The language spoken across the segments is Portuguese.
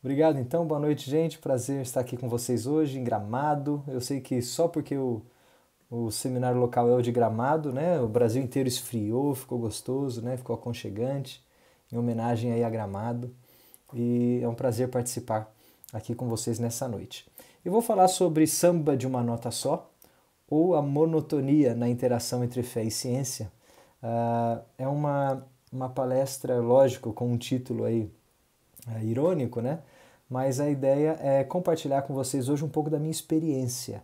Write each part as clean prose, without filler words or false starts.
Obrigado então, boa noite, gente. Prazer estar aqui com vocês hoje em Gramado. Eu sei que só porque o seminário local é o de Gramado, né? O Brasil inteiro esfriou, ficou gostoso, né? Ficou aconchegante, em homenagem aí a Gramado. E é um prazer participar aqui com vocês nessa noite. Eu vou falar sobre samba de uma nota só, ou a monotonia na interação entre fé e ciência. É uma palestra, lógico, com um título aí irônico, né? Mas a ideia é compartilhar com vocês hoje um pouco da minha experiência,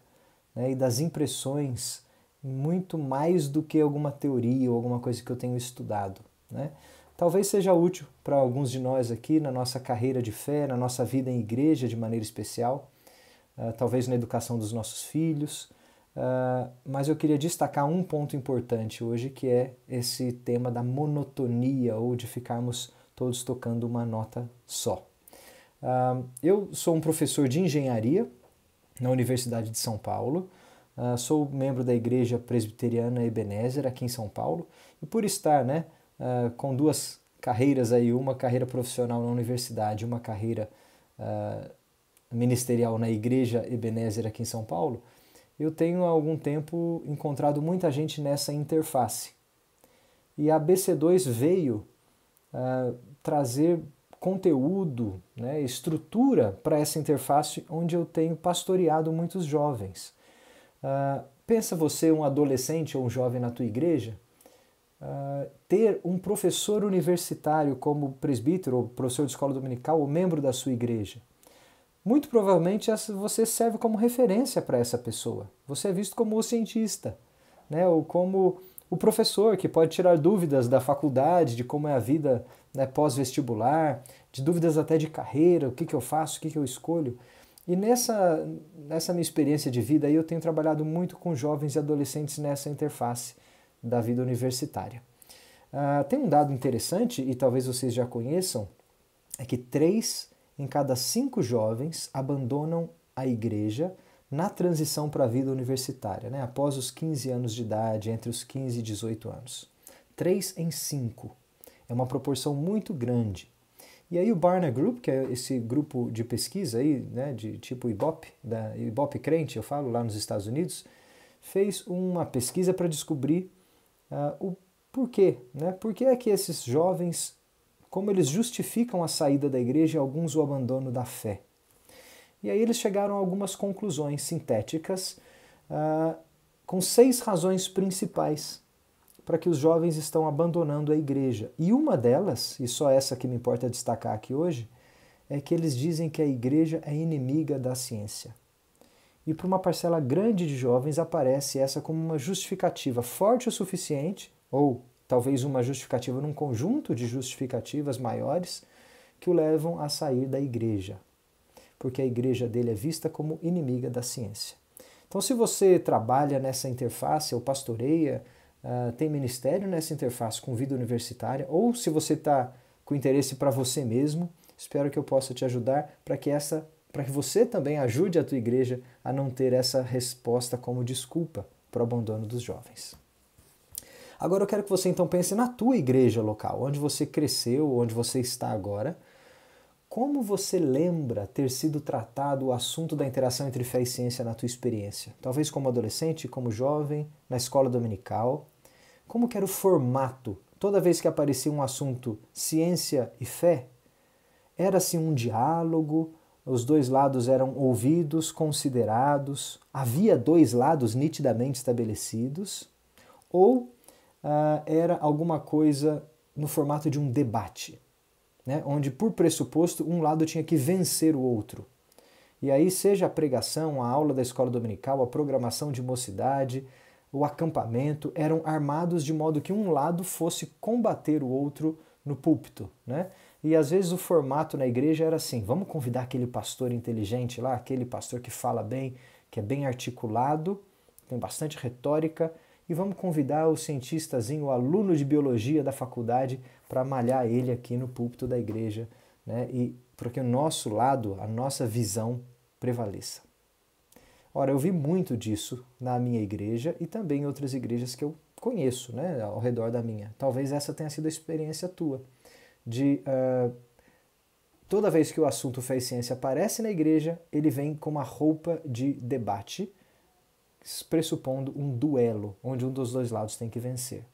né? E das impressões, muito mais do que alguma teoria ou alguma coisa que eu tenho estudado, né? Talvez seja útil para alguns de nós aqui na nossa carreira de fé, na nossa vida em igreja de maneira especial, talvez na educação dos nossos filhos, mas eu queria destacar um ponto importante hoje, que é esse tema da monotonia ou de ficarmos todos tocando uma nota só. Eu sou um professor de engenharia na Universidade de São Paulo, sou membro da Igreja Presbiteriana Ebenezer aqui em São Paulo, e por estar, né, com duas carreiras aí, uma carreira profissional na universidade, uma carreira ministerial na Igreja Ebenezer aqui em São Paulo, eu tenho há algum tempo encontrado muita gente nessa interface. E a BC2 veio trazer conteúdo, né, estrutura para essa interface onde eu tenho pastoreado muitos jovens. Pensa você, um adolescente ou um jovem na tua igreja, ter um professor universitário como presbítero ou professor de escola dominical ou membro da sua igreja. Muito provavelmente você serve como referência para essa pessoa. Você é visto como o cientista, né? Ou como o professor que pode tirar dúvidas da faculdade, de como é a vida, né, pós-vestibular, de dúvidas até de carreira, o que eu faço, o que eu escolho. E nessa minha experiência de vida aí, eu tenho trabalhado muito com jovens e adolescentes nessa interface da vida universitária. Tem um dado interessante, e talvez vocês já conheçam, é que 3 em cada 5 jovens abandonam a igreja na transição para a vida universitária, né? Após os 15 anos de idade, entre os 15 e 18 anos. 3 em 5. É uma proporção muito grande. E aí o Barna Group, que é esse grupo de pesquisa aí, né, de tipo Ibope, da Ibope Crente, eu falo, lá nos Estados Unidos, fez uma pesquisa para descobrir o porquê, né? Por que é que esses jovens, como eles justificam a saída da igreja e alguns o abandono da fé. E aí eles chegaram a algumas conclusões sintéticas com 6 razões principais para que os jovens estão abandonando a igreja. E uma delas, e só essa que me importa destacar aqui hoje, é que eles dizem que a igreja é inimiga da ciência. E para uma parcela grande de jovens aparece essa como uma justificativa forte o suficiente, ou talvez uma justificativa num conjunto de justificativas maiores que o levam a sair da igreja, porque a igreja dele é vista como inimiga da ciência. Então, se você trabalha nessa interface, ou pastoreia, tem ministério nessa interface com vida universitária, ou se você está com interesse para você mesmo, espero que eu possa te ajudar para que você também ajude a tua igreja a não ter essa resposta como desculpa para o abandono dos jovens. Agora eu quero que você então pense na tua igreja local, onde você cresceu, onde você está agora. Como você lembra ter sido tratado o assunto da interação entre fé e ciência na tua experiência? Talvez como adolescente, como jovem, na escola dominical. Como que era o formato? Toda vez que aparecia um assunto ciência e fé, era assim um diálogo, os dois lados eram ouvidos, considerados, havia 2 lados nitidamente estabelecidos, ou era alguma coisa no formato de um debate, né? Onde, por pressuposto, um lado tinha que vencer o outro. E aí, seja a pregação, a aula da escola dominical, a programação de mocidade, o acampamento, eram armados de modo que um lado fosse combater o outro no púlpito, né? E às vezes o formato na igreja era assim: vamos convidar aquele pastor inteligente lá, aquele pastor que fala bem, que é bem articulado, tem bastante retórica, e vamos convidar o cientistazinho, o aluno de biologia da faculdade, para malhar ele aqui no púlpito da igreja, né? E para que o nosso lado, a nossa visão prevaleça. Ora, eu vi muito disso na minha igreja e também em outras igrejas que eu conheço, né, ao redor da minha. Talvez essa tenha sido a experiência tua, de toda vez que o assunto fé e ciência aparece na igreja, ele vem com uma roupa de debate, pressupondo um duelo, onde um dos dois lados tem que vencer.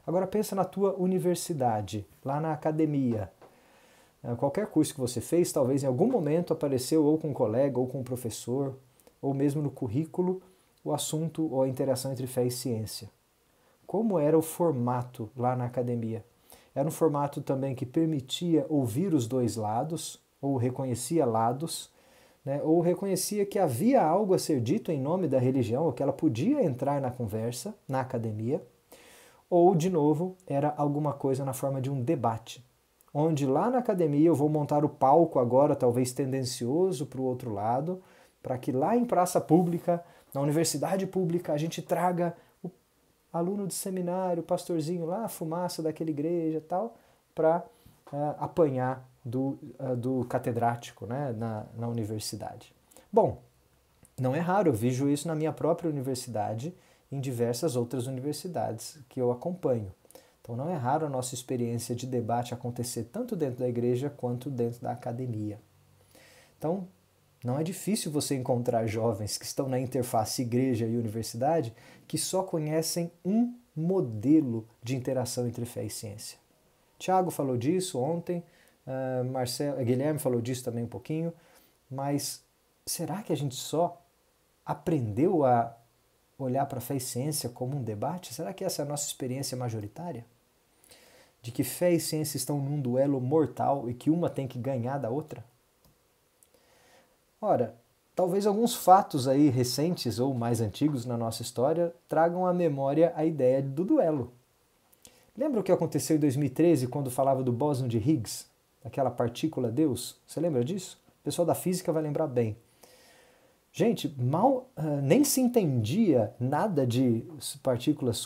Agora pensa na tua universidade, lá na academia. Qualquer curso que você fez, talvez em algum momento apareceu ou com um colega, ou com um professor, ou mesmo no currículo, o assunto ou a interação entre fé e ciência. Como era o formato lá na academia? Era um formato também que permitia ouvir os dois lados, ou reconhecia lados, né? Ou reconhecia que havia algo a ser dito em nome da religião, ou que ela podia entrar na conversa, na academia, ou, de novo, era alguma coisa na forma de um debate, onde lá na academia eu vou montar o palco agora, talvez tendencioso para o outro lado, para que lá em praça pública, na universidade pública, a gente traga o aluno de seminário, o pastorzinho lá, a fumaça daquela igreja e tal, para apanhar do catedrático, né, na universidade. Bom, não é raro, eu vejo isso na minha própria universidade, em diversas outras universidades que eu acompanho. Então não é raro a nossa experiência de debate acontecer tanto dentro da igreja quanto dentro da academia. Então, não é difícil você encontrar jovens que estão na interface igreja e universidade que só conhecem um modelo de interação entre fé e ciência. Tiago falou disso ontem, Guilherme falou disso também um pouquinho, mas será que a gente só aprendeu a olhar para a fé e ciência como um debate? Será que essa é a nossa experiência majoritária? De que fé e ciência estão num duelo mortal e que uma tem que ganhar da outra? Ora, talvez alguns fatos aí recentes ou mais antigos na nossa história tragam à memória a ideia do duelo. Lembra o que aconteceu em 2013 quando falava do bóson de Higgs, aquela partícula Deus? Você lembra disso? O pessoal da física vai lembrar bem. Gente, nem se entendia nada de partículas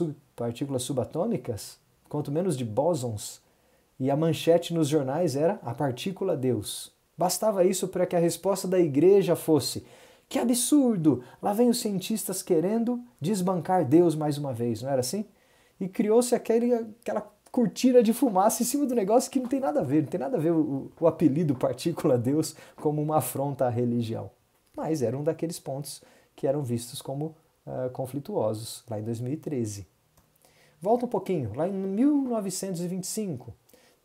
subatômicas, quanto menos de bósons, e a manchete nos jornais era a partícula Deus. Bastava isso para que a resposta da igreja fosse: que absurdo! Lá vem os cientistas querendo desbancar Deus mais uma vez, não era assim? E criou-se aquela cortina de fumaça em cima do negócio que não tem nada a ver, não tem nada a ver o apelido partícula Deus como uma afronta à religião. Mas era um daqueles pontos que eram vistos como conflituosos, lá em 2013. Volta um pouquinho, lá em 1925,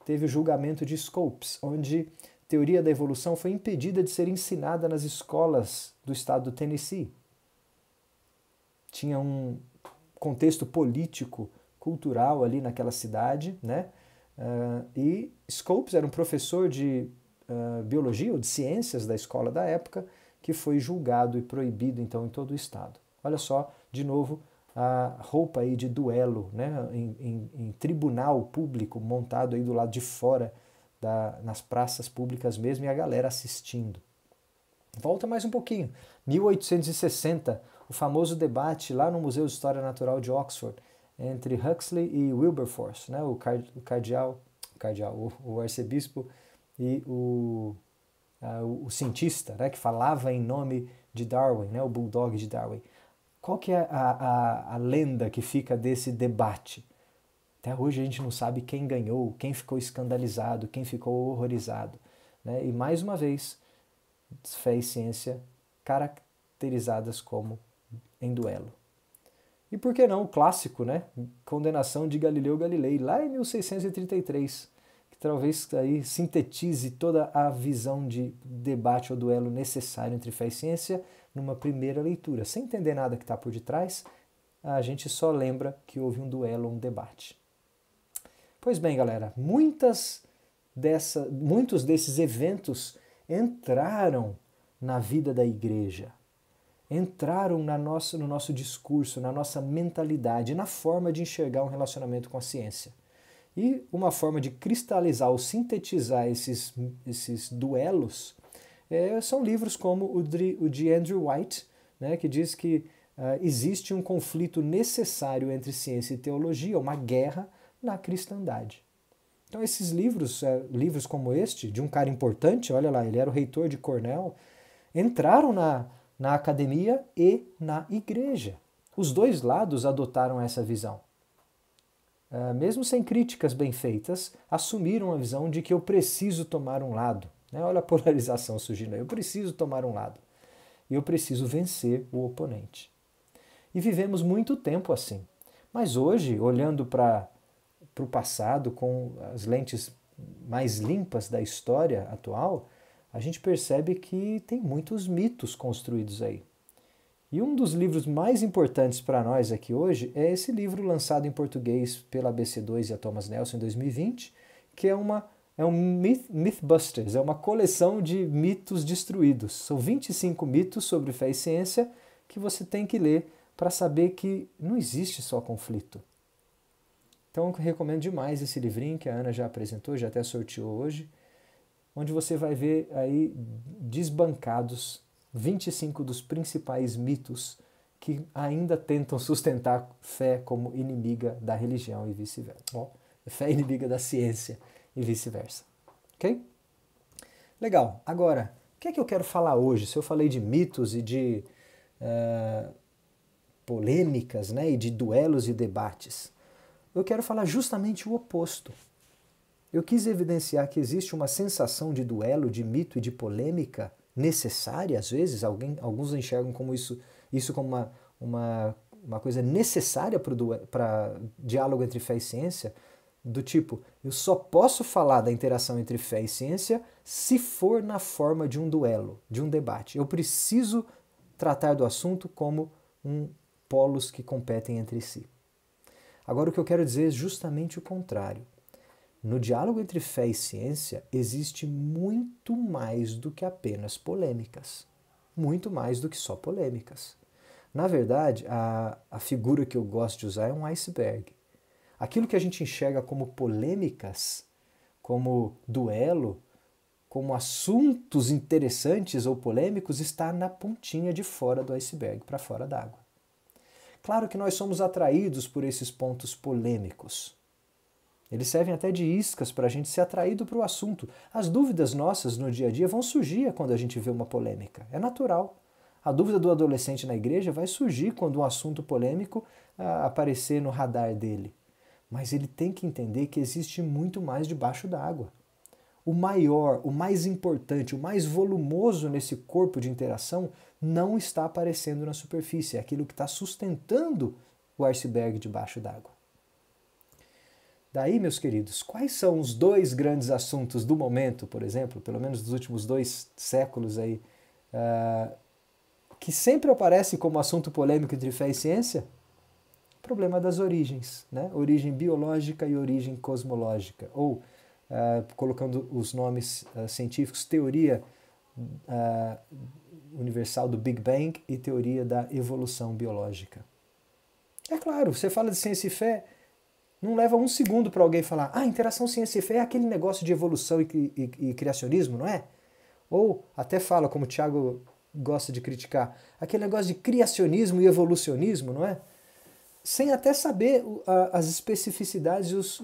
teve o julgamento de Scopes, onde a teoria da evolução foi impedida de ser ensinada nas escolas do estado do Tennessee. Tinha um contexto político, cultural ali naquela cidade, né? E Scopes era um professor de biologia ou de ciências da escola da época, que foi julgado e proibido então em todo o estado. Olha só, de novo, a roupa aí de duelo, né, em tribunal público montado aí do lado de fora, nas praças públicas mesmo, e a galera assistindo. Volta mais um pouquinho, 1860, o famoso debate lá no Museu de História Natural de Oxford, entre Huxley e Wilberforce, né, o arcebispo e o cientista, né, que falava em nome de Darwin, né, o Bulldog de Darwin. Qual que é a lenda que fica desse debate? Até hoje a gente não sabe quem ganhou, quem ficou escandalizado, quem ficou horrorizado, né? E mais uma vez, fé e ciência caracterizadas como em duelo. E por que não o clássico, né? Condenação de Galileu Galilei, lá em 1633, talvez aí sintetize toda a visão de debate ou duelo necessário entre fé e ciência numa primeira leitura. Sem entender nada que está por detrás, a gente só lembra que houve um duelo ou um debate. Pois bem, galera, muitos desses eventos entraram na vida da igreja, entraram no nosso discurso, na nossa mentalidade, na forma de enxergar um relacionamento com a ciência. E uma forma de cristalizar ou sintetizar esses duelos são livros como o de Andrew White, né, que diz que existe um conflito necessário entre ciência e teologia, uma guerra na cristandade. Então esses livros como este, de um cara importante, olha lá, ele era o reitor de Cornell, entraram na academia e na igreja. Os dois lados adotaram essa visão. Mesmo sem críticas bem feitas, assumiram a visão de que eu preciso tomar um lado. né? Olha a polarização surgindo aí. Eu preciso tomar um lado. E eu preciso vencer o oponente. E vivemos muito tempo assim. Mas hoje, olhando para o passado com as lentes mais limpas da história atual, a gente percebe que tem muitos mitos construídos aí. E um dos livros mais importantes para nós aqui hoje é esse livro lançado em português pela ABC2 e a Thomas Nelson em 2020, que é um Mythbusters, é uma coleção de mitos destruídos. São 25 mitos sobre fé e ciência que você tem que ler para saber que não existe só conflito. Então eu recomendo demais esse livrinho que a Ana já apresentou, já até sorteou hoje, onde você vai ver aí desbancados 25 dos principais mitos que ainda tentam sustentar fé como inimiga da religião e vice-versa. Fé inimiga da ciência e vice-versa. Ok? Legal. Agora, o que é que eu quero falar hoje? Se eu falei de mitos e de polêmicas, né, e de duelos e debates, eu quero falar justamente o oposto. Eu quis evidenciar que existe uma sensação de duelo, de mito e de polêmica necessária, às vezes, alguns enxergam como isso como uma coisa necessária para diálogo entre fé e ciência, do tipo, eu só posso falar da interação entre fé e ciência se for na forma de um duelo, de um debate. Eu preciso tratar do assunto como polos que competem entre si. Agora, o que eu quero dizer é justamente o contrário. No diálogo entre fé e ciência existe muito mais do que apenas polêmicas. Muito mais do que só polêmicas. Na verdade, a figura que eu gosto de usar é um iceberg. Aquilo que a gente enxerga como polêmicas, como duelo, como assuntos interessantes ou polêmicos, está na pontinha de fora do iceberg, para fora d'água. Claro que nós somos atraídos por esses pontos polêmicos. Eles servem até de iscas para a gente ser atraído para o assunto. As dúvidas nossas no dia a dia vão surgir quando a gente vê uma polêmica. É natural. A dúvida do adolescente na igreja vai surgir quando um assunto polêmico aparecer no radar dele. Mas ele tem que entender que existe muito mais debaixo d'água. O maior, o mais importante, o mais volumoso nesse corpo de interação não está aparecendo na superfície. É aquilo que está sustentando o iceberg debaixo d'água. Daí, meus queridos, quais são os dois grandes assuntos do momento, por exemplo, pelo menos dos últimos 2 séculos aí, que sempre aparece como assunto polêmico entre fé e ciência? O problema das origens, né? Origem biológica e origem cosmológica, ou colocando os nomes científicos, teoria universal do Big Bang e teoria da evolução biológica. É claro, você fala de ciência e fé, não leva um segundo para alguém falar interação ciência e fé é aquele negócio de evolução e criacionismo, não é? Ou até fala, como o Thiago gosta de criticar, aquele negócio de criacionismo e evolucionismo, não é? Sem até saber as especificidades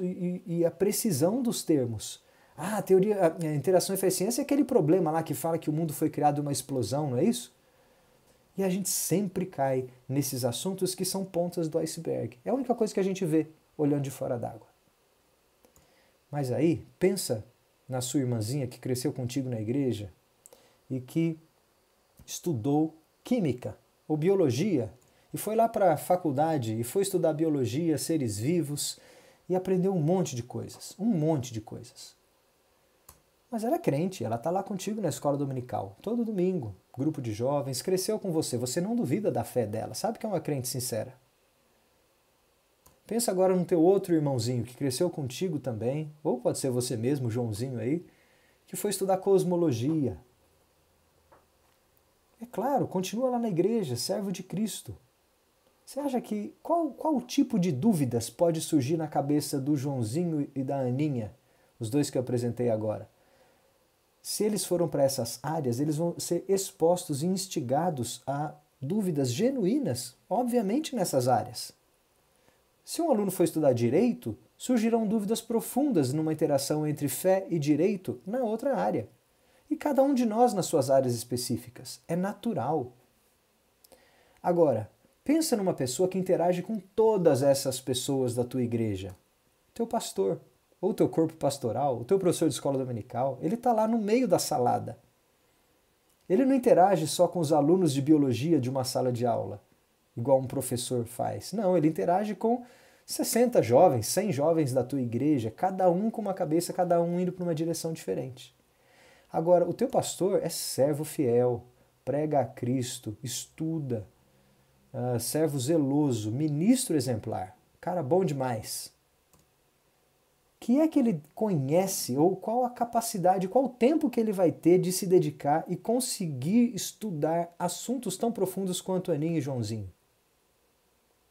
e a precisão dos termos. A interação e fé e ciência é aquele problema lá que fala que o mundo foi criado uma explosão, não é isso? E a gente sempre cai nesses assuntos que são pontas do iceberg. É a única coisa que a gente vê olhando de fora d'água. Mas aí, pensa na sua irmãzinha que cresceu contigo na igreja e que estudou química ou biologia e foi lá para a faculdade e foi estudar biologia, seres vivos e aprendeu um monte de coisas. Um monte de coisas. Mas ela é crente, ela está lá contigo na escola dominical, todo domingo, grupo de jovens, cresceu com você, você não duvida da fé dela, sabe que é uma crente sincera. Pensa agora no teu outro irmãozinho que cresceu contigo também, ou pode ser você mesmo, Joãozinho aí, que foi estudar cosmologia. É claro, continua lá na igreja, servo de Cristo. Você acha que qual tipo de dúvidas pode surgir na cabeça do Joãozinho e da Aninha, os dois que eu apresentei agora? Se eles foram para essas áreas, eles vão ser expostos e instigados a dúvidas genuínas, obviamente nessas áreas. Se um aluno for estudar direito, surgirão dúvidas profundas numa interação entre fé e direito na outra área. E cada um de nós nas suas áreas específicas. É natural. Agora, pensa numa pessoa que interage com todas essas pessoas da tua igreja. Teu pastor, ou o teu corpo pastoral, o teu professor de escola dominical, ele está lá no meio da salada. Ele não interage só com os alunos de biologia de uma sala de aula, igual um professor faz. Não, ele interage com 60 jovens, 100 jovens da tua igreja, cada um com uma cabeça, cada um indo para uma direção diferente. Agora, o teu pastor é servo fiel, prega a Cristo, estuda, servo zeloso, ministro exemplar, cara bom demais. Que é que ele conhece, ou qual a capacidade, qual o tempo que ele vai ter de se dedicar e conseguir estudar assuntos tão profundos quanto Aninha e Joãozinho?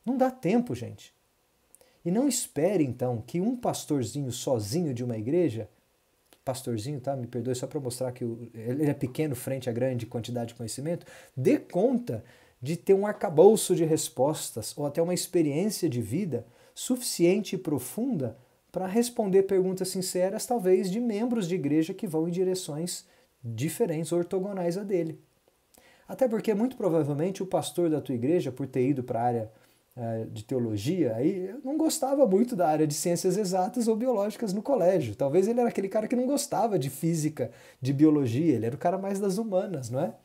Não dá tempo, gente. E não espere, então, que um pastorzinho sozinho de uma igreja, pastorzinho, tá? Me perdoe só para mostrar que ele é pequeno frente à grande quantidade de conhecimento, dê conta de ter um arcabouço de respostas ou até uma experiência de vida suficiente e profunda para responder perguntas sinceras, talvez de membros de igreja que vão em direções diferentes, ortogonais a dele. Até porque, muito provavelmente, o pastor da tua igreja, por ter ido para a área de teologia, aí não gostava muito da área de ciências exatas ou biológicas no colégio. Talvez ele era aquele cara que não gostava de física, de biologia, ele era o cara mais das humanas, não é?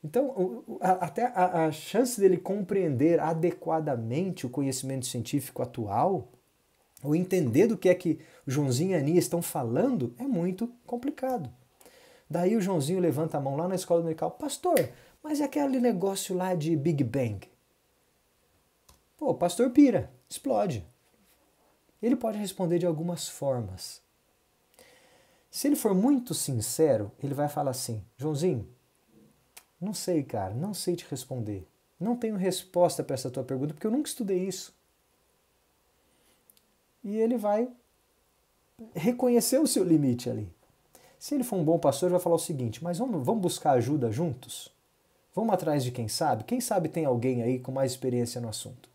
Então, até a chance dele compreender adequadamente o conhecimento científico atual, ou entender do que é que o Joãozinho e a Aninha estão falando, é muito complicado. Daí o Joãozinho levanta a mão lá na escola dominical: pastor, mas é aquele negócio lá de Big Bang? Pô, o pastor pira, explode. Ele pode responder de algumas formas. Se ele for muito sincero, ele vai falar assim: Joãozinho, não sei, cara, não sei te responder. Não tenho resposta para essa tua pergunta porque eu nunca estudei isso. E ele vai reconhecer o seu limite ali. Se ele for um bom pastor, ele vai falar o seguinte: mas vamos buscar ajuda juntos? Vamos atrás de quem sabe? Quem sabe tem alguém aí com mais experiência no assunto?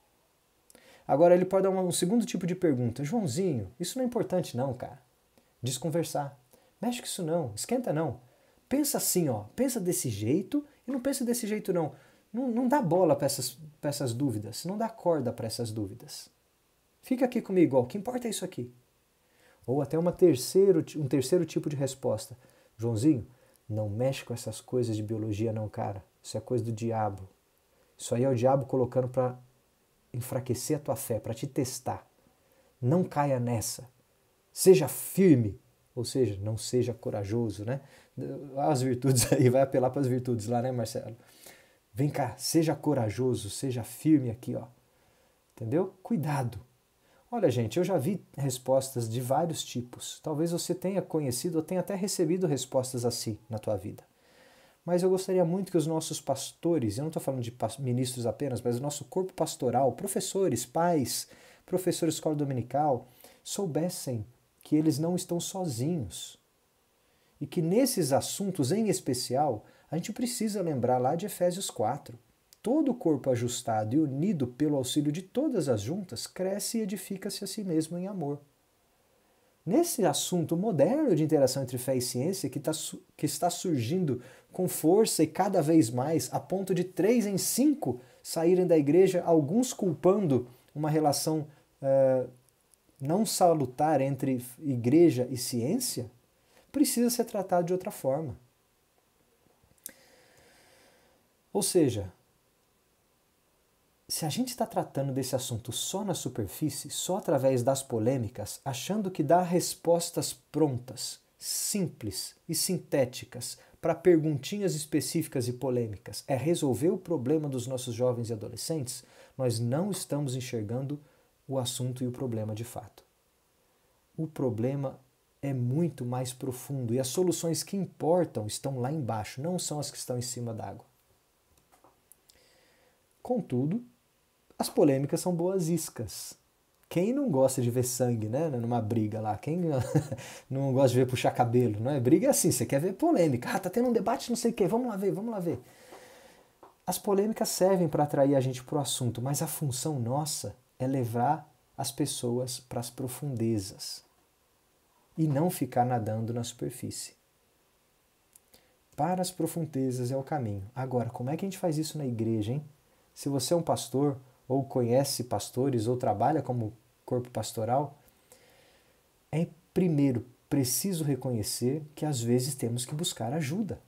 Agora ele pode dar um segundo tipo de pergunta: Joãozinho, isso não é importante não, cara. Desconversar. Mexe com isso não, esquenta não. Pensa assim, ó, pensa desse jeito e não pensa desse jeito não. Não dá bola para essas dúvidas, não dá corda para essas dúvidas. Fica aqui comigo, ó, o que importa é isso aqui. Ou até um terceiro tipo de resposta: Joãozinho, não mexe com essas coisas de biologia não, cara. Isso é coisa do diabo. Isso aí é o diabo colocando para enfraquecer a tua fé, para te testar. Não caia nessa. Seja firme, ou seja, não seja corajoso, né? As virtudes aí, vai apelar para as virtudes lá, né, Marcelo? Vem cá, seja corajoso, seja firme aqui, ó. Entendeu? Cuidado. Olha, gente, eu já vi respostas de vários tipos. Talvez você tenha conhecido ou tenha até recebido respostas assim na tua vida. Mas eu gostaria muito que os nossos pastores, eu não estou falando de ministros apenas, mas o nosso corpo pastoral, professores, pais, professores de escola dominical, soubessem que eles não estão sozinhos. E que nesses assuntos em especial, a gente precisa lembrar lá de Efésios 4. Todo o corpo ajustado e unido pelo auxílio de todas as juntas cresce e edifica-se a si mesmo em amor. Nesse assunto moderno de interação entre fé e ciência, que está surgindo com força e cada vez mais, a ponto de 3 em 5 saírem da igreja, alguns culpando uma relação não salutar entre igreja e ciência, precisa ser tratado de outra forma. Ou seja, se a gente está tratando desse assunto só na superfície, só através das polêmicas, achando que dá respostas prontas, simples e sintéticas para perguntinhas específicas e polêmicas, é resolver o problema dos nossos jovens e adolescentes, nós não estamos enxergando o assunto e o problema de fato. O problema é muito mais profundo e as soluções que importam estão lá embaixo, não são as que estão em cima d'água. Contudo, as polêmicas são boas iscas. Quem não gosta de ver sangue, né? Numa briga lá? Quem não gosta de ver puxar cabelo? Não é? Briga é assim, você quer ver polêmica. Ah, tá tendo um debate, não sei o quê. Vamos lá ver, vamos lá ver. As polêmicas servem para atrair a gente para o assunto, mas a função nossa é levar as pessoas para as profundezas e não ficar nadando na superfície. Para as profundezas é o caminho. Agora, como é que a gente faz isso na igreja, hein? Se você é um pastor, ou conhece pastores, ou trabalha como corpo pastoral, é primeiro preciso reconhecer que às vezes temos que buscar ajuda.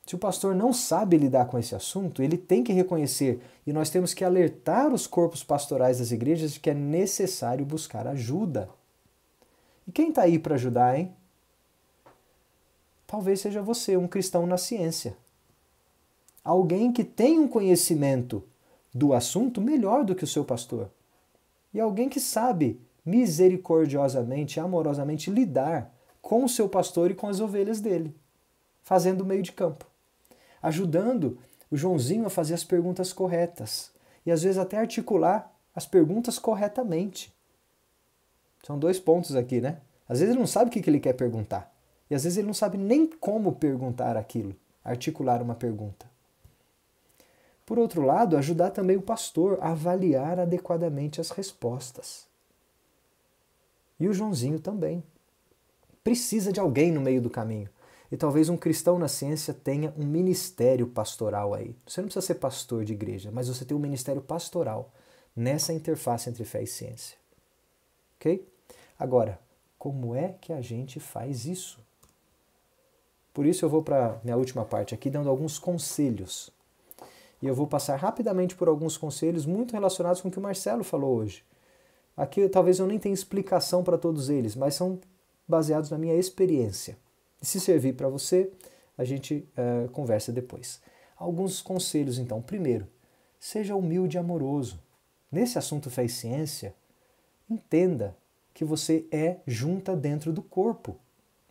Se o pastor não sabe lidar com esse assunto, ele tem que reconhecer e nós temos que alertar os corpos pastorais das igrejas de que é necessário buscar ajuda. E quem está aí para ajudar, hein? Talvez seja você, um cristão na ciência. Alguém que tem um conhecimento do assunto melhor do que o seu pastor. E alguém que sabe misericordiosamente, amorosamente lidar com o seu pastor e com as ovelhas dele, fazendo o meio de campo, ajudando o Joãozinho a fazer as perguntas corretas e às vezes até articular as perguntas corretamente. São 2 pontos aqui, né? Às vezes ele não sabe o que ele quer perguntar e às vezes ele não sabe nem como perguntar aquilo, articular uma pergunta. Por outro lado, ajudar também o pastor a avaliar adequadamente as respostas. E o Joãozinho também. Precisa de alguém no meio do caminho. E talvez um cristão na ciência tenha um ministério pastoral aí. Você não precisa ser pastor de igreja, mas você tem um ministério pastoral nessa interface entre fé e ciência. Ok? Agora, como é que a gente faz isso? Por isso eu vou para a minha última parte aqui, dando alguns conselhos. E eu vou passar rapidamente por alguns conselhos muito relacionados com o que o Marcelo falou hoje. Aqui talvez eu nem tenha explicação para todos eles, mas são baseados na minha experiência. E se servir para você, a gente conversa depois. Alguns conselhos então. Primeiro, seja humilde e amoroso. Nesse assunto fé e ciência, entenda que você é junta dentro do corpo.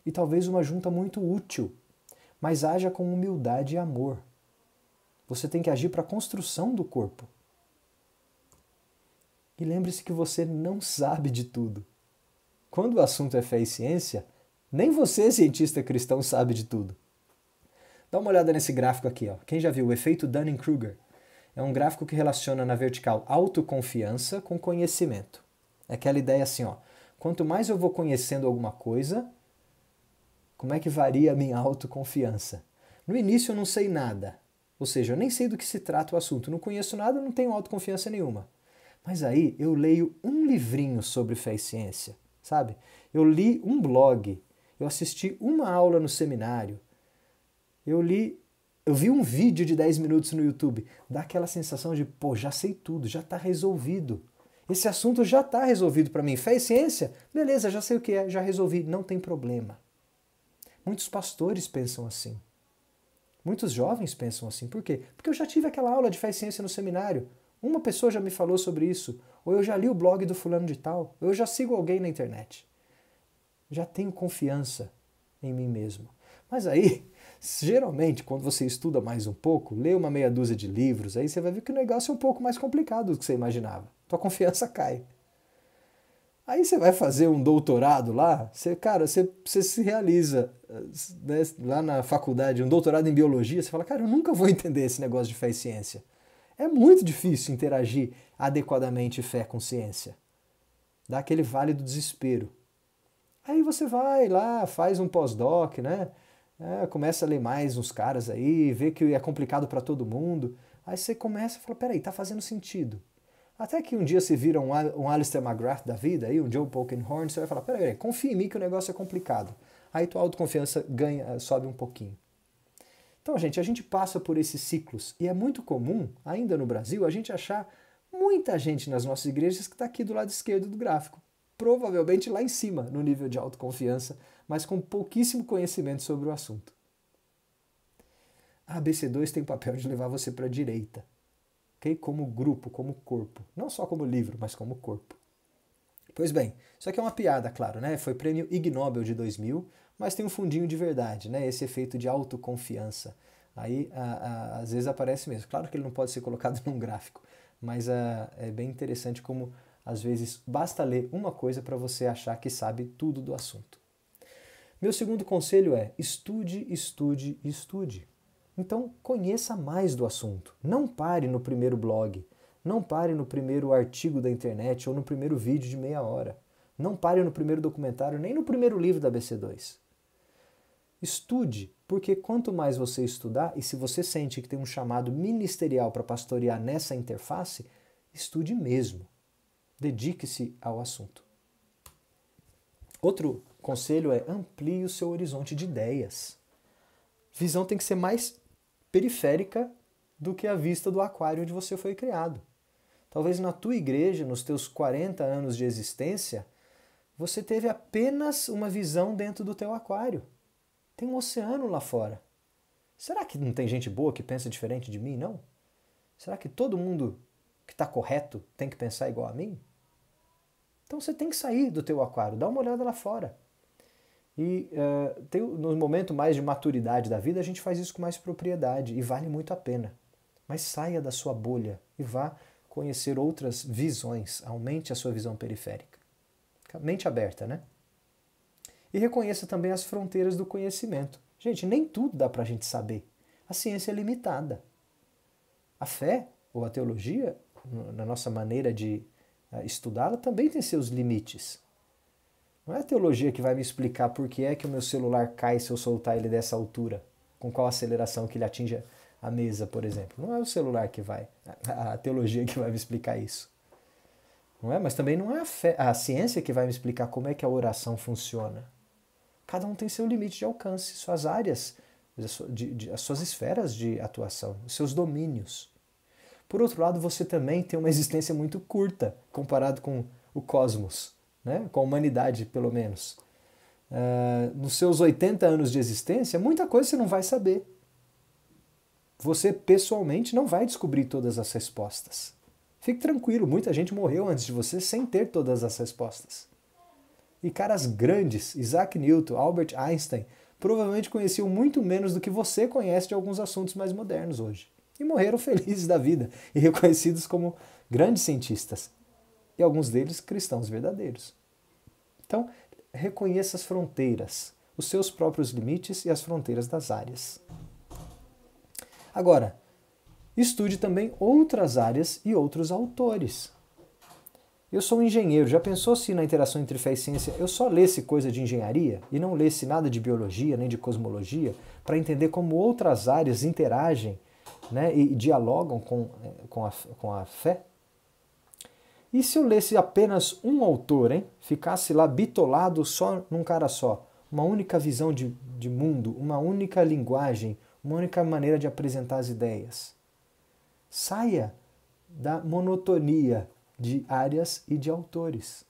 E talvez uma junta muito útil, mas haja com humildade e amor. Você tem que agir para a construção do corpo. E lembre-se que você não sabe de tudo. Quando o assunto é fé e ciência, nem você, cientista cristão, sabe de tudo. Dá uma olhada nesse gráfico aqui. Ó. Quem já viu o efeito Dunning-Kruger? É um gráfico que relaciona na vertical autoconfiança com conhecimento. É aquela ideia assim, ó. Quanto mais eu vou conhecendo alguma coisa, como é que varia a minha autoconfiança? No início eu não sei nada. Ou seja, eu nem sei do que se trata o assunto. Não conheço nada, não tenho autoconfiança nenhuma. Mas aí eu leio um livrinho sobre fé e ciência, sabe? Eu li um blog, eu assisti uma aula no seminário, eu vi um vídeo de 10 minutos no YouTube. Dá aquela sensação de, pô, já sei tudo, já está resolvido. Esse assunto já está resolvido para mim. Fé e ciência? Beleza, já sei o que é, já resolvi, não tem problema. Muitos pastores pensam assim. Muitos jovens pensam assim. Por quê? Porque eu já tive aquela aula de fé e ciência no seminário. Uma pessoa já me falou sobre isso. Ou eu já li o blog do fulano de tal. Ou eu já sigo alguém na internet. Já tenho confiança em mim mesmo. Mas aí, geralmente, quando você estuda mais um pouco, lê uma meia dúzia de livros, aí você vai ver que o negócio é um pouco mais complicado do que você imaginava. Tua confiança cai. Aí você vai fazer um doutorado lá, você se realiza, né, lá na faculdade, um doutorado em biologia, você fala, cara, eu nunca vou entender esse negócio de fé e ciência. É muito difícil interagir adequadamente fé com ciência. Dá aquele vale do desespero. Aí você vai lá, faz um pós-doc, né? Começa a ler mais uns caras aí, vê que é complicado para todo mundo. Aí você começa e fala, peraí, tá fazendo sentido. Até que um dia você vira um Alistair McGrath da vida, aí, um Joe Polkinghorne, você vai falar, peraí, confia em mim que o negócio é complicado. Aí tua autoconfiança sobe um pouquinho. Então, gente, a gente passa por esses ciclos e é muito comum, ainda no Brasil, a gente achar muita gente nas nossas igrejas que está aqui do lado esquerdo do gráfico. Provavelmente lá em cima, no nível de autoconfiança, mas com pouquíssimo conhecimento sobre o assunto. A ABC2 tem o papel de levar você para a direita. Okay? Como grupo, como corpo. Não só como livro, mas como corpo. Pois bem, isso aqui é uma piada, claro, né? Foi prêmio Ig Nobel de 2000, mas tem um fundinho de verdade, né? Esse efeito de autoconfiança. Aí, às vezes aparece mesmo. Claro que ele não pode ser colocado num gráfico, mas é bem interessante como, às vezes, basta ler uma coisa para você achar que sabe tudo do assunto. Meu segundo conselho é estude, estude, estude. Então, conheça mais do assunto. Não pare no primeiro blog. Não pare no primeiro artigo da internet ou no primeiro vídeo de meia hora. Não pare no primeiro documentário, nem no primeiro livro da BC2. Estude, porque quanto mais você estudar, e se você sente que tem um chamado ministerial para pastorear nessa interface, estude mesmo. Dedique-se ao assunto. Outro conselho é amplie o seu horizonte de ideias. Visão tem que ser mais periférica do que a vista do aquário onde você foi criado. Talvez na tua igreja, nos teus 40 anos de existência, você teve apenas uma visão dentro do teu aquário. Tem um oceano lá fora. Será que não tem gente boa que pensa diferente de mim, não? Será que todo mundo que está correto tem que pensar igual a mim? Então você tem que sair do teu aquário, dá uma olhada lá fora. E no momento mais de maturidade da vida, a gente faz isso com mais propriedade e vale muito a pena. Mas saia da sua bolha e vá conhecer outras visões, aumente a sua visão periférica. Mente aberta, né? E reconheça também as fronteiras do conhecimento. Gente, nem tudo dá para a gente saber. A ciência é limitada. A fé, ou a teologia, na nossa maneira de estudá-la, também tem seus limites. Não é a teologia que vai me explicar por que é que o meu celular cai se eu soltar ele dessa altura, com qual aceleração que ele atinge a mesa, por exemplo. Não é o celular que vai, a teologia que vai me explicar isso. Não é? Mas também não é a ciência que vai me explicar como é que a oração funciona. Cada um tem seu limite de alcance, suas áreas, as suas esferas de atuação, os seus domínios. Por outro lado, você também tem uma existência muito curta comparado com o cosmos, né? Com a humanidade, pelo menos. Nos seus 80 anos de existência, muita coisa você não vai saber. Você, pessoalmente, não vai descobrir todas as respostas. Fique tranquilo, muita gente morreu antes de você sem ter todas as respostas. E caras grandes, Isaac Newton, Albert Einstein, provavelmente conheciam muito menos do que você conhece de alguns assuntos mais modernos hoje. E morreram felizes da vida e reconhecidos como grandes cientistas. E alguns deles cristãos verdadeiros. Então, reconheça as fronteiras, os seus próprios limites e as fronteiras das áreas. Agora, estude também outras áreas e outros autores. Eu sou um engenheiro, já pensou se na interação entre fé e ciência eu só lesse coisa de engenharia e não lesse nada de biologia nem de cosmologia para entender como outras áreas interagem, né, e dialogam com a fé? E se eu lesse apenas um autor, hein? Ficasse lá bitolado só num cara só, uma única visão de mundo, uma única linguagem, uma única maneira de apresentar as ideias? Saia da monotonia de áreas e de autores.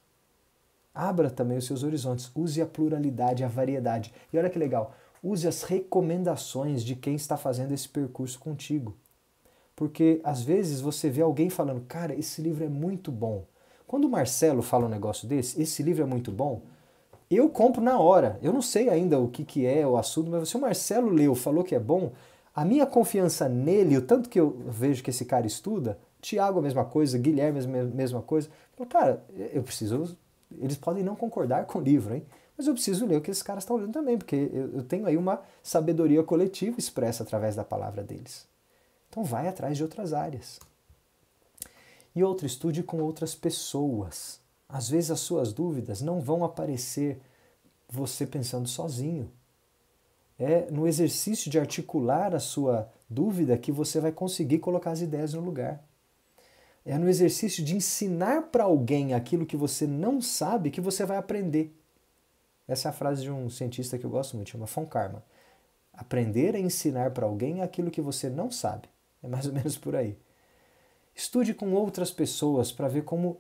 Abra também os seus horizontes, use a pluralidade, a variedade. E olha que legal, use as recomendações de quem está fazendo esse percurso contigo. Porque às vezes você vê alguém falando, cara, esse livro é muito bom. Quando o Marcelo fala um negócio desse, esse livro é muito bom, eu compro na hora. Eu não sei ainda o que é o assunto, mas se o Marcelo leu, falou que é bom, a minha confiança nele, o tanto que eu vejo que esse cara estuda, Tiago a mesma coisa, Guilherme a mesma coisa, cara, eu preciso, eles podem não concordar com o livro, hein? Mas eu preciso ler o que esses caras estão lendo também, porque eu tenho aí uma sabedoria coletiva expressa através da palavra deles. Então vai atrás de outras áreas. E outro, estude com outras pessoas. Às vezes as suas dúvidas não vão aparecer você pensando sozinho. É no exercício de articular a sua dúvida que você vai conseguir colocar as ideias no lugar. É no exercício de ensinar para alguém aquilo que você não sabe que você vai aprender. Essa é a frase de um cientista que eu gosto muito, chama von Karman. Aprender a ensinar para alguém aquilo que você não sabe. É mais ou menos por aí. Estude com outras pessoas para ver como,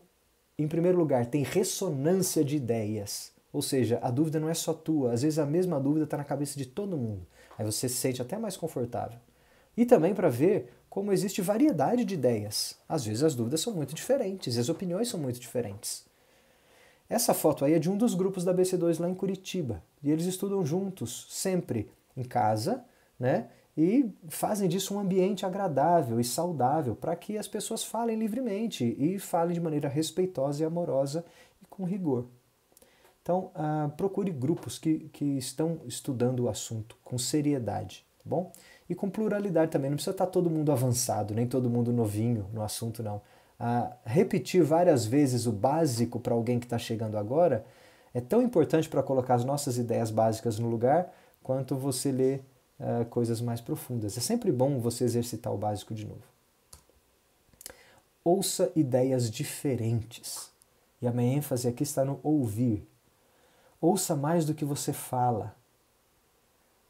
em primeiro lugar, tem ressonância de ideias. Ou seja, a dúvida não é só tua. Às vezes a mesma dúvida está na cabeça de todo mundo. Aí você se sente até mais confortável. E também para ver como existe variedade de ideias. Às vezes as dúvidas são muito diferentes e as opiniões são muito diferentes. Essa foto aí é de um dos grupos da BC2 lá em Curitiba. E eles estudam juntos, sempre em casa, né? E fazem disso um ambiente agradável e saudável para que as pessoas falem livremente e falem de maneira respeitosa e amorosa e com rigor. Então, procure grupos que estão estudando o assunto com seriedade, tá bom? E com pluralidade também, não precisa estar todo mundo avançado, nem todo mundo novinho no assunto, não. Repetir várias vezes o básico para alguém que está chegando agora é tão importante para colocar as nossas ideias básicas no lugar quanto você ler coisas mais profundas. É sempre bom você exercitar o básico de novo. Ouça ideias diferentes. E a minha ênfase aqui está no ouvir. Ouça mais do que você fala.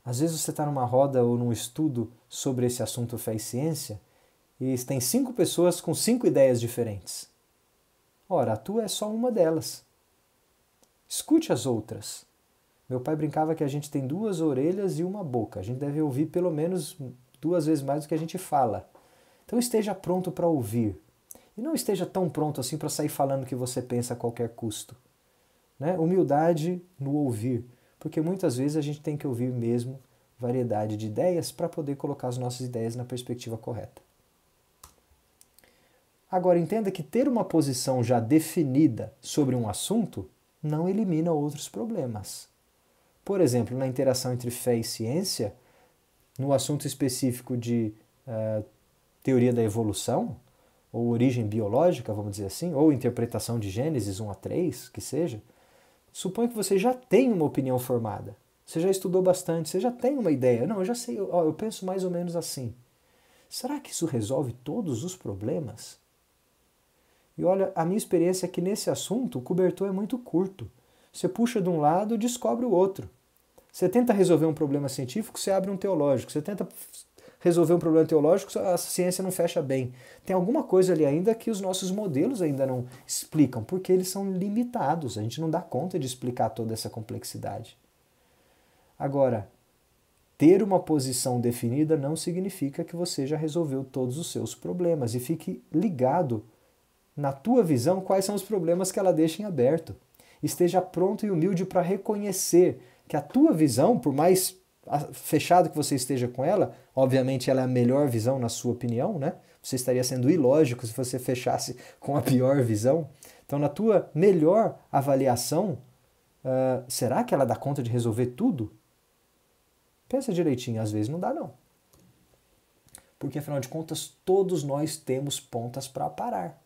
Às vezes você está numa roda ou num estudo sobre esse assunto fé e ciência e tem 5 pessoas com 5 ideias diferentes. Ora, a tua é só uma delas. Escute as outras. Meu pai brincava que a gente tem 2 orelhas e uma boca. A gente deve ouvir pelo menos 2 vezes mais do que a gente fala. Então esteja pronto para ouvir. E não esteja tão pronto assim para sair falando o que você pensa a qualquer custo. Né? Humildade no ouvir. Porque muitas vezes a gente tem que ouvir mesmo variedade de ideias para poder colocar as nossas ideias na perspectiva correta. Agora, entenda que ter uma posição já definida sobre um assunto não elimina outros problemas. Por exemplo, na interação entre fé e ciência, no assunto específico de teoria da evolução, ou origem biológica, vamos dizer assim, ou interpretação de Gênesis 1 a 3, que seja, suponha que você já tem uma opinião formada. Você já estudou bastante, você já tem uma ideia. Não, eu já sei, eu penso mais ou menos assim. Será que isso resolve todos os problemas? E olha, a minha experiência é que nesse assunto o cobertor é muito curto. Você puxa de um lado e descobre o outro. Você tenta resolver um problema científico, você abre um teológico. Você tenta resolver um problema teológico, a ciência não fecha bem. Tem alguma coisa ali ainda que os nossos modelos ainda não explicam, porque eles são limitados. A gente não dá conta de explicar toda essa complexidade. Agora, ter uma posição definida não significa que você já resolveu todos os seus problemas. E fique ligado na tua visão quais são os problemas que ela deixa em aberto. Esteja pronto e humilde para reconhecer que a tua visão, por mais fechado que você esteja com ela, obviamente ela é a melhor visão na sua opinião, né? Você estaria sendo ilógico se você fechasse com a pior visão. Então, na tua melhor avaliação, será que ela dá conta de resolver tudo? Pensa direitinho, às vezes não dá não. Porque afinal de contas, todos nós temos pontas para parar.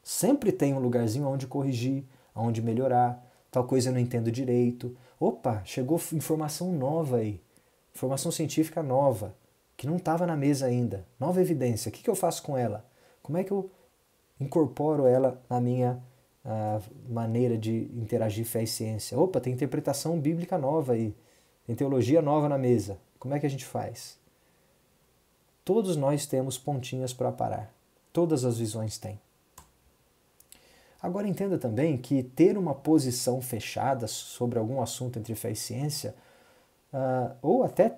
Sempre tem um lugarzinho onde corrigir, onde melhorar. Tal coisa eu não entendo direito. Opa, chegou informação nova aí. Informação científica nova, que não estava na mesa ainda. Nova evidência. O que eu faço com ela? Como é que eu incorporo ela na minha maneira de interagir fé e ciência? Opa, tem interpretação bíblica nova aí. Tem teologia nova na mesa. Como é que a gente faz? Todos nós temos pontinhas para parar. Todas as visões têm. Agora entenda também que ter uma posição fechada sobre algum assunto entre fé e ciência, ou até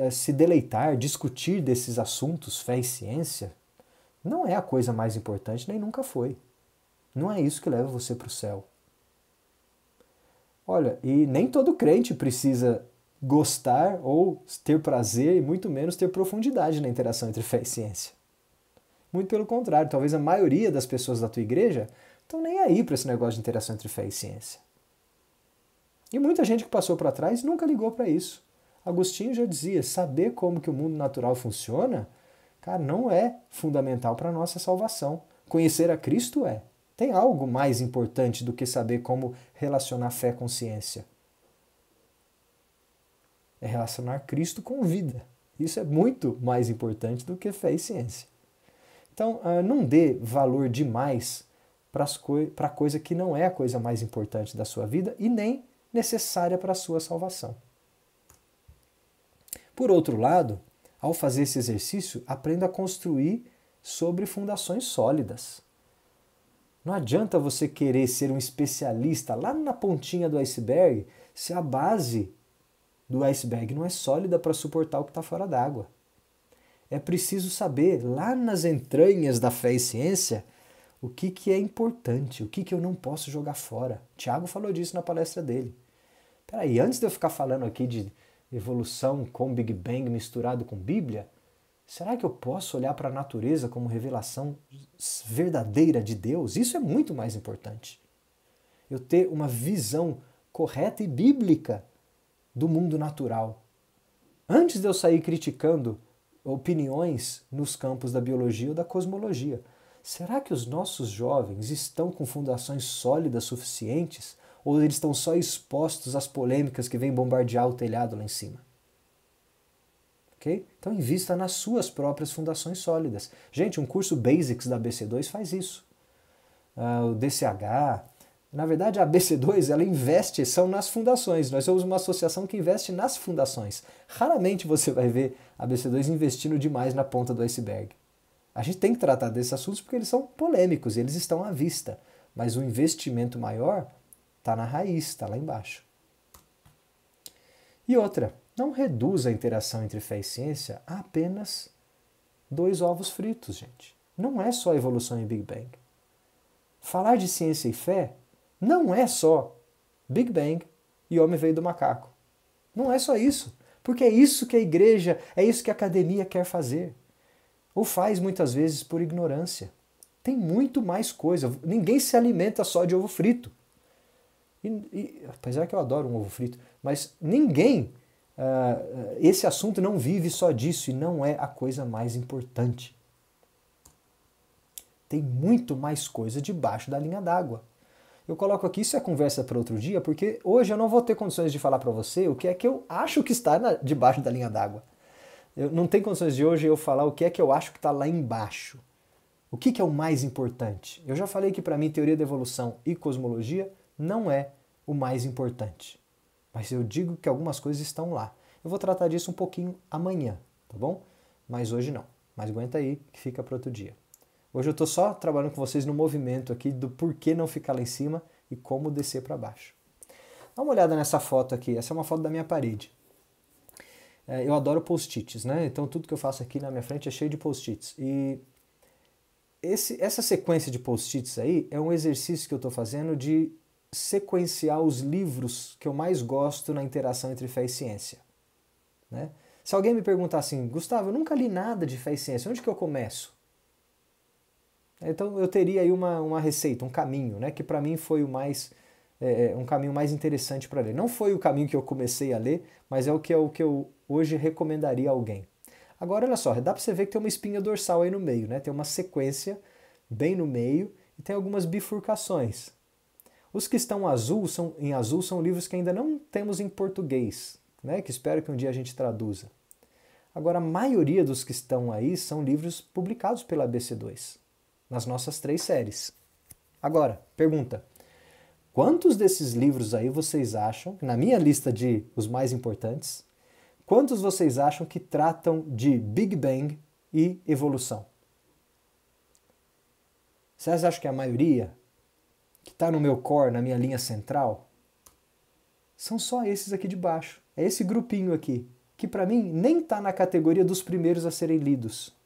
se deleitar, discutir desses assuntos, fé e ciência, não é a coisa mais importante, nem nunca foi. Não é isso que leva você para o céu. Olha, e nem todo crente precisa gostar ou ter prazer, e muito menos ter profundidade na interação entre fé e ciência. Muito pelo contrário, talvez a maioria das pessoas da tua igreja estão nem aí para esse negócio de interação entre fé e ciência. E muita gente que passou para trás nunca ligou para isso. Agostinho já dizia, saber como que o mundo natural funciona, cara, não é fundamental para a nossa salvação. Conhecer a Cristo é. Tem algo mais importante do que saber como relacionar fé com ciência. É relacionar Cristo com vida. Isso é muito mais importante do que fé e ciência. Então, não dê valor demais para a coisa que não é a coisa mais importante da sua vida e nem necessária para a sua salvação. Por outro lado, ao fazer esse exercício, aprenda a construir sobre fundações sólidas. Não adianta você querer ser um especialista lá na pontinha do iceberg se a base do iceberg não é sólida para suportar o que está fora d'água. É preciso saber, lá nas entranhas da fé e ciência, o que é importante, o que eu não posso jogar fora. Tiago falou disso na palestra dele. Peraí, antes de eu ficar falando aqui de evolução com Big Bang misturado com Bíblia, será que eu posso olhar para a natureza como revelação verdadeira de Deus? Isso é muito mais importante. Eu ter uma visão correta e bíblica do mundo natural. Antes de eu sair criticando opiniões nos campos da biologia ou da cosmologia, será que os nossos jovens estão com fundações sólidas suficientes ou eles estão só expostos às polêmicas que vêm bombardear o telhado lá em cima? Okay? Então invista nas suas próprias fundações sólidas. Gente, um curso Basics da BC2 faz isso. O DCH, Na verdade, a ABC2 ela investe, são nas fundações. Nós somos uma associação que investe nas fundações. Raramente você vai ver a ABC2 investindo demais na ponta do iceberg. A gente tem que tratar desses assuntos porque eles são polêmicos, eles estão à vista. Mas o investimento maior está na raiz, está lá embaixo. E outra, não reduza a interação entre fé e ciência a apenas 2 ovos fritos, gente. Não é só evolução e Big Bang. Falar de ciência e fé não é só Big Bang e homem veio do macaco. Não é só isso. Porque é isso que a igreja, é isso que a academia quer fazer. Ou faz muitas vezes por ignorância. Tem muito mais coisa. Ninguém se alimenta só de ovo frito. Apesar que eu adoro um ovo frito, mas ninguém, esse assunto não vive só disso e não é a coisa mais importante. Tem muito mais coisa debaixo da linha d'água. Eu coloco aqui, isso é conversa para outro dia, porque hoje eu não vou ter condições de falar para você o que é que eu acho que está debaixo da linha d'água. Eu não tenho condições de hoje eu falar o que é que eu acho que está lá embaixo. O que é o mais importante? Eu já falei que para mim teoria da evolução e cosmologia não é o mais importante. Mas eu digo que algumas coisas estão lá. Eu vou tratar disso um pouquinho amanhã, tá bom? Mas hoje não. Mas aguenta aí que fica para outro dia. Hoje eu estou só trabalhando com vocês no movimento aqui do porquê não ficar lá em cima e como descer para baixo. Dá uma olhada nessa foto aqui. Essa é uma foto da minha parede. Eu adoro post-its, né? Então tudo que eu faço aqui na minha frente é cheio de post-its. E essa sequência de post-its aí é um exercício que eu estou fazendo de sequenciar os livros que eu mais gosto na interação entre fé e ciência. Né? Se alguém me perguntar assim, Gustavo, eu nunca li nada de fé e ciência, onde que eu começo? Então eu teria aí uma receita, um caminho, né? Que para mim foi um caminho mais interessante para ler. Não foi o caminho que eu comecei a ler, mas é o que eu hoje recomendaria a alguém. Agora, olha só, dá para você ver que tem uma espinha dorsal aí no meio, né? Tem uma sequência bem no meio e tem algumas bifurcações. Os que estão em azul são livros que ainda não temos em português, né? Que espero que um dia a gente traduza. Agora, a maioria dos que estão aí são livros publicados pela ABC2, nas nossas 3 séries. Agora, pergunta, quantos desses livros aí vocês acham, na minha lista de os mais importantes, quantos vocês acham que tratam de Big Bang e evolução? Vocês acham que a maioria, que está no meu core, na minha linha central, são só esses aqui de baixo. É esse grupinho aqui, que para mim nem está na categoria dos primeiros a serem lidos.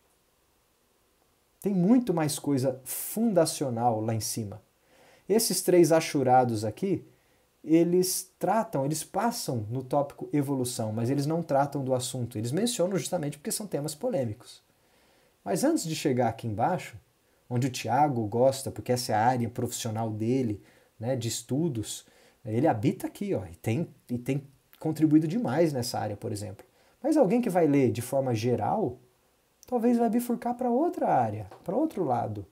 Tem muito mais coisa fundacional lá em cima. Esses 3 achurados aqui, eles passam no tópico evolução, mas eles não tratam do assunto. Eles mencionam justamente porque são temas polêmicos. Mas antes de chegar aqui embaixo, onde o Tiago gosta, porque essa é a área profissional dele, né, de estudos, ele habita aqui, ó, e tem contribuído demais nessa área, por exemplo. Mas alguém que vai ler de forma geral, talvez vai bifurcar para outra área, para outro lado.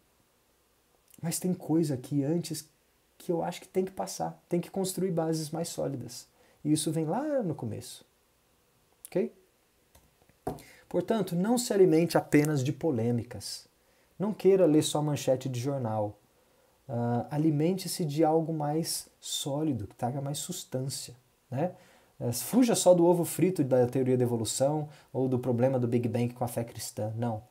Mas tem coisa aqui antes que eu acho que tem que passar, tem que construir bases mais sólidas. E isso vem lá no começo. Ok? Portanto, não se alimente apenas de polêmicas. Não queira ler só manchete de jornal. Alimente-se de algo mais sólido, que traga mais substância. Né? Fuja só do ovo frito da teoria da evolução ou do problema do Big Bang com a fé cristã. Não.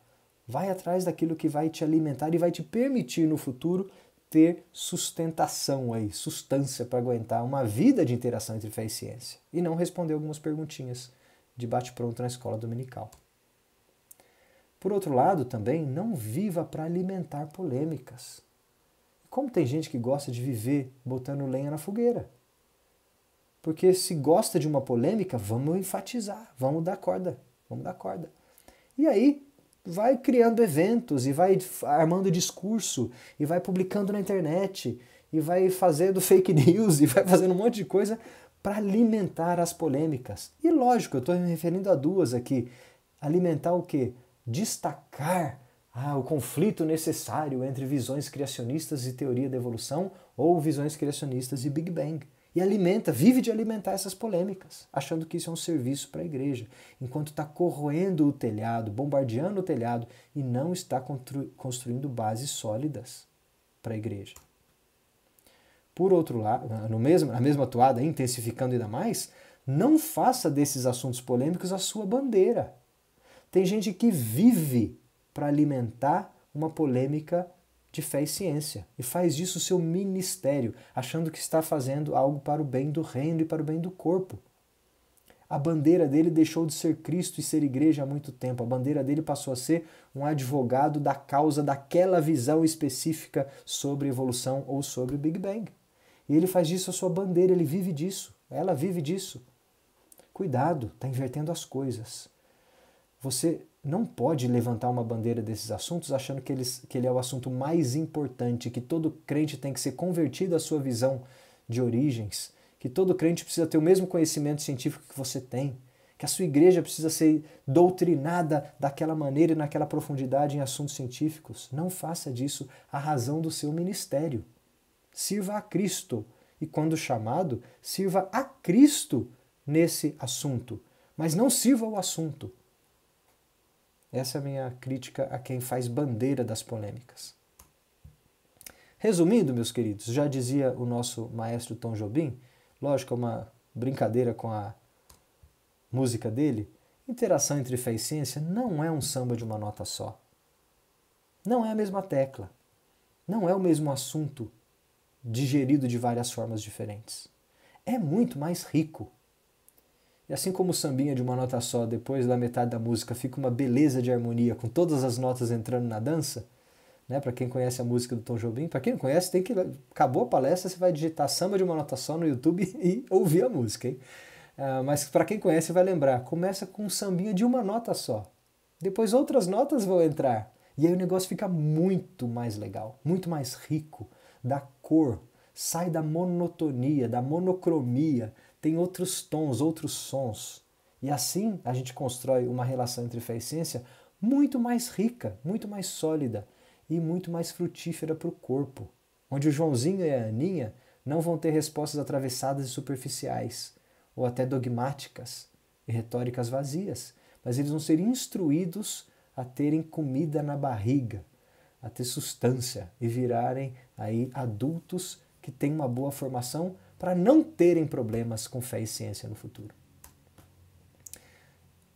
Vai atrás daquilo que vai te alimentar e vai te permitir no futuro ter sustentação aí, substância para aguentar uma vida de interação entre fé e ciência. E não responder algumas perguntinhas de bate-pronto na escola dominical. Por outro lado, também, não viva para alimentar polêmicas. Como tem gente que gosta de viver botando lenha na fogueira? Porque se gosta de uma polêmica, vamos enfatizar, vamos dar corda. E aí, vai criando eventos e vai armando discurso e vai publicando na internet e vai fazendo fake news e vai fazendo um monte de coisa para alimentar as polêmicas. E lógico, eu estou me referindo a 2 aqui. Alimentar o quê? Destacar o conflito necessário entre visões criacionistas e teoria da evolução ou visões criacionistas e Big Bang. E vive de alimentar essas polêmicas, achando que isso é um serviço para a igreja, enquanto está corroendo o telhado, bombardeando o telhado e não está construindo bases sólidas para a igreja. por outro lado, na mesma toada, intensificando ainda mais, não faça desses assuntos polêmicos a sua bandeira. Tem gente que vive para alimentar uma polêmica de fé e ciência e faz disso o seu ministério, achando que está fazendo algo para o bem do reino e para o bem do corpo. A bandeira dele deixou de ser Cristo e ser igreja há muito tempo. A bandeira dele passou a ser um advogado da causa daquela visão específica sobre evolução ou sobre o Big Bang. E ele faz disso a sua bandeira, ele vive disso, ela vive disso. Cuidado, está invertendo as coisas. Você não pode levantar uma bandeira desses assuntos achando que ele é o assunto mais importante, que todo crente tem que ser convertido à sua visão de origens, que todo crente precisa ter o mesmo conhecimento científico que você tem, que a sua igreja precisa ser doutrinada daquela maneira e naquela profundidade em assuntos científicos. Não faça disso a razão do seu ministério. Sirva a Cristo e, quando chamado, sirva a Cristo nesse assunto, mas não sirva o assunto. Essa é a minha crítica a quem faz bandeira das polêmicas. Resumindo, meus queridos, já dizia o nosso maestro Tom Jobim, lógico, é uma brincadeira com a música dele, interação entre fé e ciência não é um samba de uma nota só. Não é a mesma tecla. Não é o mesmo assunto digerido de várias formas diferentes. É muito mais rico. E assim como o sambinha de uma nota só, depois da metade da música, fica uma beleza de harmonia, com todas as notas entrando na dança, né? Para quem conhece a música do Tom Jobim, para quem não conhece, tem que acabou a palestra, você vai digitar samba de uma nota só no YouTube e ouvir a música, hein? Mas para quem conhece vai lembrar, começa com um sambinha de uma nota só. Depois outras notas vão entrar. E aí o negócio fica muito mais legal, muito mais rico, dá cor, sai da monotonia, da monocromia, tem outros tons, outros sons. E assim a gente constrói uma relação entre fé e ciência muito mais rica, muito mais sólida e muito mais frutífera para o corpo, onde o Joãozinho e a Aninha não vão ter respostas atravessadas e superficiais, ou até dogmáticas e retóricas vazias, mas eles vão ser instruídos a terem comida na barriga, a ter substância e virarem aí adultos que têm uma boa formação para não terem problemas com fé e ciência no futuro.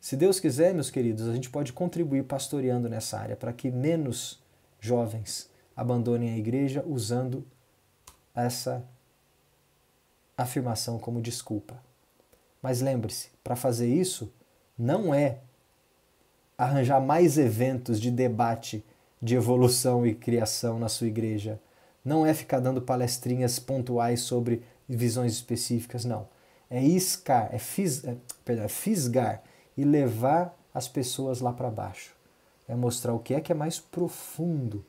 Se Deus quiser, meus queridos, a gente pode contribuir pastoreando nessa área para que menos jovens abandonem a igreja usando essa afirmação como desculpa. Mas lembre-se, para fazer isso, não é arranjar mais eventos de debate de evolução e criação na sua igreja. Não é ficar dando palestrinhas pontuais sobre visões específicas, não. É fisgar e levar as pessoas lá para baixo. É mostrar o que é mais profundo.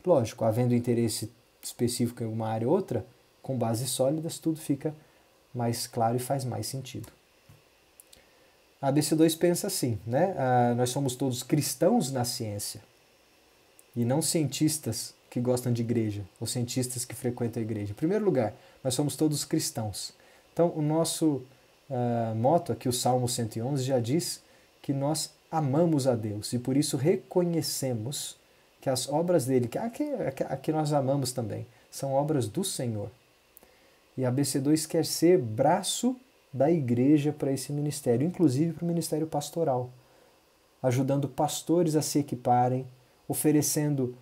Lógico, havendo interesse específico em uma área ou outra, com bases sólidas, tudo fica mais claro e faz mais sentido. A ABC2 pensa assim, né? Nós somos todos cristãos na ciência e não cientistas que gostam de igreja ou cientistas que frequentam a igreja. Em primeiro lugar, nós somos todos cristãos. Então, o nosso motto aqui, o Salmo 111, já diz que nós amamos a Deus e por isso reconhecemos que as obras dele, que nós amamos também, são obras do Senhor. E a ABC2 quer ser braço da igreja para esse ministério, inclusive para o ministério pastoral, ajudando pastores a se equiparem, oferecendo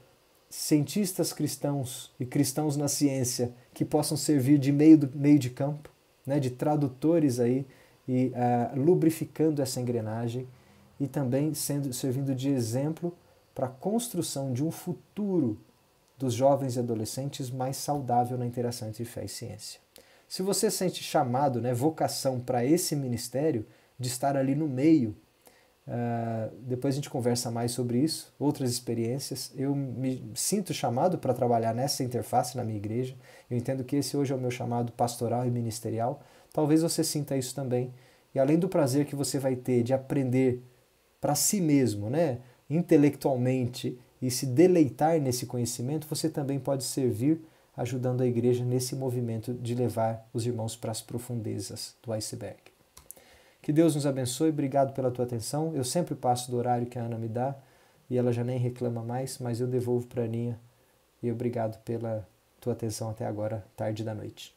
cientistas cristãos e cristãos na ciência que possam servir de meio de campo, né, de tradutores aí, e lubrificando essa engrenagem e também servindo de exemplo para a construção de um futuro dos jovens e adolescentes mais saudável na interação entre fé e ciência. Se você sente chamado, né, vocação para esse ministério, de estar ali no meio, depois a gente conversa mais sobre isso, outras experiências. Eu me sinto chamado para trabalhar nessa interface na minha igreja. Eu entendo que esse hoje é o meu chamado pastoral e ministerial. Talvez você sinta isso também. E além do prazer que você vai ter de aprender para si mesmo, né, intelectualmente, e se deleitar nesse conhecimento, você também pode servir ajudando a igreja nesse movimento de levar os irmãos para as profundezas do iceberg. Que Deus nos abençoe, obrigado pela tua atenção. Eu sempre passo do horário que a Ana me dá e ela já nem reclama mais, mas eu devolvo para a Aninha e obrigado pela tua atenção até agora, tarde da noite.